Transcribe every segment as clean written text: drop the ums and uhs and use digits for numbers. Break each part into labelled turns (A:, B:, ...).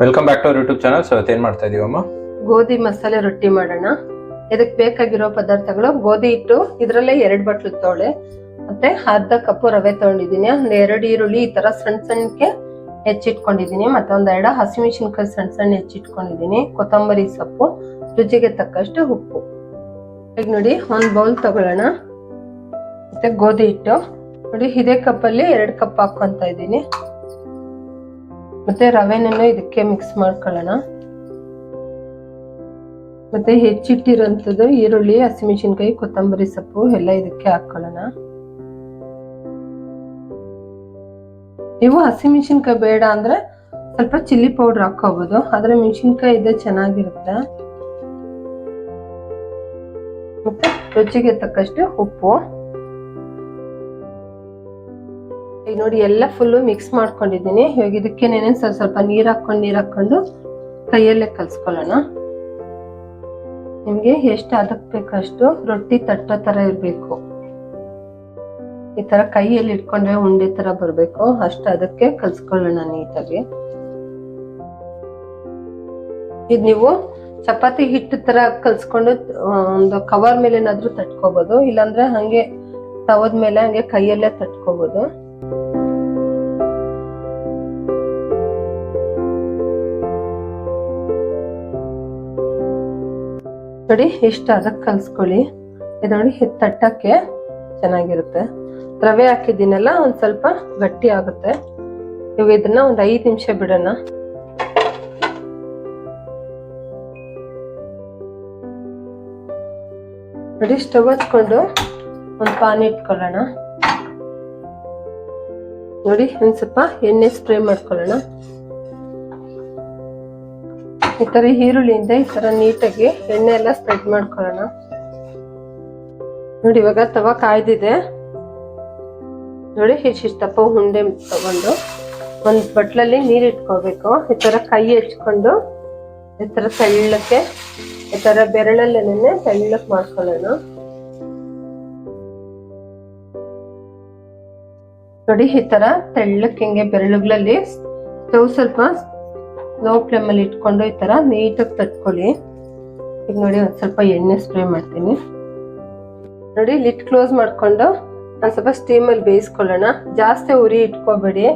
A: Welcome back to our YouTube channel. So ಏನ್ ಮಾಡ್ತಾ ಇದೀವಮ್ಮ?
B: ಗೋಧಿ ಮಸಾಲೆ ರೊಟ್ಟಿ ಮಾಡೋಣ. ಇದಕ್ಕೆ ಬೇಕಾಗಿರೋ ಪದಾರ್ಥಗಳು: ಗೋಧಿ ಹಿಟ್ಟು, ಇದರಲ್ಲೇ 2 ಬಟ್ಲು ತೋಳೆ, ಮತ್ತೆ ಅರ್ಧ ಕಪ್ ರವೆ ತಗೊಂಡಿದ್ದೀನಿ, ಒಂದ್ 2 ಈರುಳ್ಳಿ ಈ ತರ ಸಣ್ಣ ಸಣ್ಣಕ್ಕೆ ಹೆಚ್ಚಿಟ್ಕೊಂಡಿದ್ದೀನಿ, ಮತ್ತೆ ಒಂದ್ 2 ಹಸಿಮೆಣಸಿನಕಾಯಿ ಸಣ್ಣ ಸಣ್ಣ ಹೆಚ್ಚಿಟ್ಕೊಂಡಿದ್ದೀನಿ, ಕೊತ್ತಂಬರಿ ಸೊಪ್ಪು, ರುಚಿಗೆ ತಕ್ಕಷ್ಟು ಉಪ್ಪು. ಈಗ ನೋಡಿ, ಒಂದ್ ಬೌಲ್ ತಗೊಳ್ಳೋಣ. ಮತ್ತೆ ಗೋಧಿ ಹಿಟ್ಟು ನೋಡಿ, ಇದೇ ಕಪ್ಪಲ್ಲಿ 2 ಕಪ್ ಹಾಕೊಂತ ಇದ್ದೀನಿ. ಮತ್ತೆ ರವೆನನ್ನು ಇದಕ್ಕೆ ಮಿಕ್ಸ್ ಮಾಡ್ಕೊಳ್ಳೋಣ. ಮತ್ತೆ ಹೆಚ್ಚಿಟ್ಟಿರೋಂಥದ್ದು ಈರುಳ್ಳಿ, ಹಸಿಮೆಣಸಿನಕಾಯಿ, ಕೊತ್ತಂಬರಿ ಸೊಪ್ಪು ಎಲ್ಲ ಇದಕ್ಕೆ ಹಾಕೊಳ್ಳೋಣ. ನೀವು ಹಸಿಮೆಣಸಿನಕಾಯಿ ಬೇಡ ಅಂದ್ರೆ ಸ್ವಲ್ಪ ಚಿಲ್ಲಿ ಪೌಡರ್ ಹಾಕೋಬಹುದು, ಆದ್ರೆ ಮೆಣಸಿನಕಾಯಿ ಇದೆ ಚೆನ್ನಾಗಿರುತ್ತೆ. ಮತ್ತೆ ರುಚಿಗೆ ತಕ್ಕಷ್ಟು ಉಪ್ಪು. ಈಗ ನೋಡಿ, ಎಲ್ಲ ಫುಲ್ಲು ಮಿಕ್ಸ್ ಮಾಡ್ಕೊಂಡಿದ್ದೀನಿ. ಇವಾಗ ಇದಕ್ಕೆ ಸ್ವಲ್ಪ ನೀರ್ ಹಾಕೊಂಡು ಕೈಯಲ್ಲೇ ಕಲ್ಸ್ಕೊಳ್ಳೋಣ. ನಿಮ್ಗೆ ಎಷ್ಟು ಅದಕ್ಕೆ ಬೇಕಷ್ಟು ರೊಟ್ಟಿ ತಟ್ಟೋ ತರ ಇರ್ಬೇಕು. ಈ ತರ ಕೈಯಲ್ಲಿ ಇಟ್ಕೊಂಡ್ರೆ ಉಂಡೆ ತರ ಬರ್ಬೇಕು, ಅಷ್ಟು ಅದಕ್ಕೆ ಕಲ್ಸ್ಕೊಳ್ಳೋಣ ನೀಟಾಗಿ. ಇದು ನೀವು ಚಪಾತಿ ಹಿಟ್ಟು ತರ ಕಲ್ಸ್ಕೊಂಡು ಒಂದು ಕವರ್ ಮೇಲೆ ಏನಾದ್ರೂ ತಟ್ಕೋಬಹುದು, ಇಲ್ಲಾಂದ್ರೆ ಹಂಗೆ ತವದ ಮೇಲೆ ಹಂಗೆ ಕೈಯಲ್ಲೇ ತಟ್ಕೋಬಹುದು. ನೋಡಿ, ಇಷ್ಟ ಅದಕ್ಕೆ ಕಲ್ಸ್ಕೊಳ್ಳಿ. ಇದು ನೋಡಿ, ತಟ್ಟಕ್ಕೆ ಚೆನ್ನಾಗಿರುತ್ತೆ. ರವೆ ಹಾಕಿದ್ದೀನಲ್ಲ, ಒಂದ್ ಸ್ವಲ್ಪ ಗಟ್ಟಿ ಆಗುತ್ತೆ. ಇವಾಗ ಇದನ್ನ ಒಂದ್ 5 ನಿಮಿಷ ಬಿಡೋಣ. ನೋಡಿ, ಸ್ಟವ್ ಹಚ್ಕೊಂಡು ಒಂದ್ ಪಾನ್ ಇಟ್ಕೊಳ್ಳೋಣ. ನೋಡಿ, ಒಂದ್ ಸ್ವಲ್ಪ ಎಣ್ಣೆ ಸ್ಪ್ರೇ ಮಾಡ್ಕೊಳ್ಳೋಣ. ಈ ತರ ಈರುಳ್ಳಿಯಿಂದ ಈ ತರ ನೀಟಾಗಿ ಎಣ್ಣೆ ಎಲ್ಲ ಸ್ಪ್ರೆಡ್ ಮಾಡ್ಕೊಳ್ಳೋಣ. ನೋಡಿ, ಇವಾಗ ತವಾ ಕಾಯ್ದಿದೆ. ನೋಡಿ, ಇಷ್ಟಪ್ಪ ಉಂಡೆ ತಗೊಂಡು ಒಂದ್ ಬಟ್ಲಲ್ಲಿ ನೀರ್ ಇಟ್ಕೋಬೇಕು. ಈ ತರ ಕೈ ಹೆಚ್ಕೊಂಡು ಈ ತರ ತೆಳ್ಳಕ್ಕೆ, ಈ ತರ ಬೆರಳಲ್ಲೇನೆ ತೆಳ್ಳಕ್ ಮಾಡ್ಕೊಳ್ಳೋಣ. ನೋಡಿ, ಈ ತರ ತೆಳ್ಳಕ್ಕೆ ಹಿಂಗೆ ಬೆರಳುಗಳಲ್ಲಿ ಸ್ಟವ್ ಸ್ವಲ್ಪ ಲೋ ಫ್ಲೇಮ್ ಅಲ್ಲಿ ಇಟ್ಕೊಂಡು ಈ ತರ ನೀಟಾಗಿ ತಟ್ಕೊಳ್ಳಿ. ಈಗ ನೋಡಿ, ಒಂದ್ ಸ್ವಲ್ಪ ಎಣ್ಣೆ ಸ್ಪ್ರೇ ಮಾಡ್ತೀನಿ. ನೋಡಿ, ಲಿಡ್ ಕ್ಲೋಸ್ ಮಾಡ್ಕೊಂಡು ಒಂದ್ ಸ್ವಲ್ಪ ಸ್ಟೀಮ್ ಅಲ್ಲಿ ಬೇಯಿಸ್ಕೊಳ್ಳೋಣ. ಜಾಸ್ತಿ ಉರಿ ಇಟ್ಕೋಬೇಡಿ.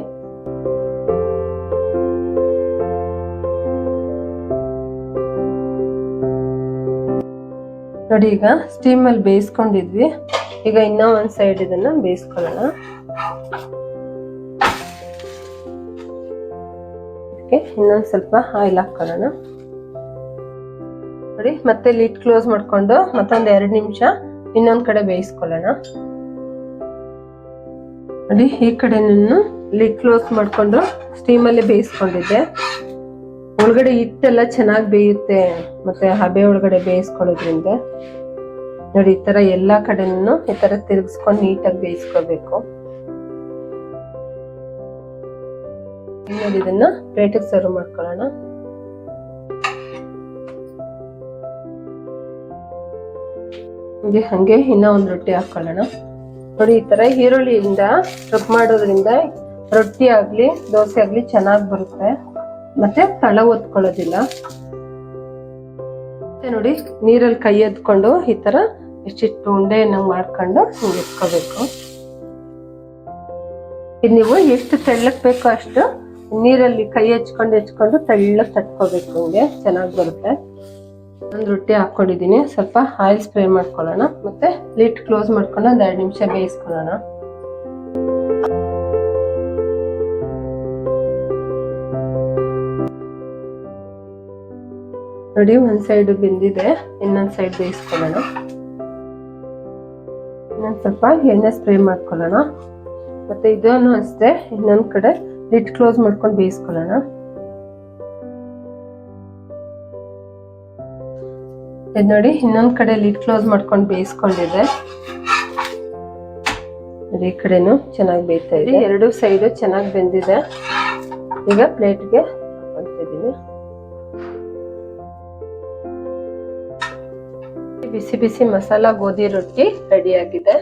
B: ನೋಡಿ, ಈಗ ಸ್ಟೀಮ್ ಅಲ್ಲಿ ಬೇಯಿಸ್ಕೊಂಡಿದ್ವಿ. ಈಗ ಇನ್ನ ಒಂದ್ ಸೈಡ್ ಇದನ್ನ ಬೇಯಿಸ್ಕೊಳ್ಳೋಣ. ಇನ್ನೊಂದ್ ಸ್ವಲ್ಪ ಆಯಿಲ್ ಹಾಕೊಳ್ಳೋಣ. ನೋಡಿ, ಮತ್ತೆ ಲಿಡ್ ಕ್ಲೋಸ್ ಮಾಡ್ಕೊಂಡು ಮತ್ತೊಂದ್ 2 ನಿಮಿಷ ಇನ್ನೊಂದ್ ಕಡೆ ಬೇಯಿಸ್ಕೊಳ್ಳೋಣ. ನೋಡಿ, ಈ ಕಡೆ ಲಿಡ್ ಕ್ಲೋಸ್ ಮಾಡ್ಕೊಂಡು ಸ್ಟೀಮ್ ಅಲ್ಲಿ ಬೇಯಿಸ್ಕೊಂಡಿದ್ದೆ. ಒಳಗಡೆ ಹಿಟ್ಟೆಲ್ಲ ಚೆನ್ನಾಗಿ ಬೇಯುತ್ತೆ, ಮತ್ತೆ ಹಬೆ ಒಳಗಡೆ ಬೇಯಿಸ್ಕೊಳ್ಳೋದ್ರಿಂದ. ನೋಡಿ, ಈ ತರ ಎಲ್ಲಾ ಕಡೆನೂ ಈ ತರ ತಿರ್ಗಿಸ್ಕೊಂಡು ನೀಟಾಗಿ ಬೇಯಿಸ್ಕೋಬೇಕು. ನೋಡಿ, ಇದನ್ನ ಪ್ಲೇಟಿಗೆ ಸರ್ವ್ ಮಾಡ್ಕೊಳ್ಳೋಣ. ಹಂಗೆ ಇನ್ನ ಒಂದ್ ರೊಟ್ಟಿ ಹಾಕೊಳ್ಳೋಣ. ನೋಡಿ, ಈ ತರ ಈರುಳ್ಳಿಯಿಂದ ರಬ್ ಮಾಡೋದ್ರಿಂದ ರೊಟ್ಟಿ ಆಗ್ಲಿ ದೋಸೆ ಆಗ್ಲಿ ಚೆನ್ನಾಗಿ ಬರುತ್ತೆ, ಮತ್ತೆ ತಳ ಒತ್ಕೊಳ್ಳೋದಿಲ್ಲ. ಮತ್ತೆ ನೋಡಿ, ನೀರಲ್ಲಿ ಕೈ ಎತ್ಕೊಂಡು ಈ ತರ ಎಷ್ಟಿಟ್ಟು ಉಂಡೆ ಮಾಡ್ಕೊಂಡು ಹಿಂಗೆ ಎತ್ಕೋಬೇಕು. ಇದು ನೀವು ಎಷ್ಟು ತೆಳ್ಳಕ್ ಬೇಕೋ ಅಷ್ಟು ನೀರಲ್ಲಿ ಕೈ ಹೆಚ್ಕೊಂಡು ತೆಳ್ಳಕ್ ತಟ್ಕೋಬೇಕು. ಹಿಂಗೆ ಚೆನ್ನಾಗಿ ಬರುತ್ತೆ. ಒಂದು ರೊಟ್ಟಿ ಹಾಕೊಂಡಿದ್ದೀನಿ. ಸ್ವಲ್ಪ ಆಯಿಲ್ ಸ್ಪ್ರೇ ಮಾಡ್ಕೊಳ್ಳೋಣ. ಮತ್ತೆ ಲಿಡ್ ಕ್ಲೋಸ್ ಮಾಡ್ಕೊಂಡು ಒಂದ್ 2 ನಿಮಿಷ ಬೇಯಿಸ್ಕೊಳ್ಳೋಣ. ನೋಡಿ, ಒಂದ್ ಸೈಡ್ ಬೆಂದಿದೆ, ಇನ್ನೊಂದ್ ಸೈಡ್ ಬೇಯಿಸ್ಕೊಳ್ಳೋಣ. ಇನ್ನೊಂದ್ ಸ್ವಲ್ಪ ಎಣ್ಣೆ ಸ್ಪ್ರೇ ಮಾಡ್ಕೊಳ್ಳೋಣ. ಮತ್ತೆ ಇದನ್ನು ಅಷ್ಟೇ, ಇನ್ನೊಂದ್ ಕಡೆ ಲಿಡ್ ಕ್ಲೋಸ್ ಮಾಡ್ಕೊಂಡು ಬೇಯಿಸ್ಕೊಳ್ಳೋಣ. ಇದು ನೋಡಿ, ಇನ್ನೊಂದ್ ಕಡೆ ಲಿಡ್ ಕ್ಲೋಸ್ ಮಾಡ್ಕೊಂಡು ಬೇಯಿಸ್ಕೊಂಡಿದೆ. ಈ ಕಡೆನು ಚೆನ್ನಾಗಿ ಬೇಯ್ತಾ ಇದೆ. 2 ಸೈಡ್ ಚೆನ್ನಾಗಿ ಬೆಂದಿದೆ. ಈಗ ಪ್ಲೇಟ್ಗೆ ಹಾಕ್ತಿದ್ದೀನಿ. ಬಿಸಿ ಬಿಸಿ ಮಸಾಲಾ ಗೋಧಿ ರೊಟ್ಟಿ ರೆಡಿ ಆಗಿದೆ.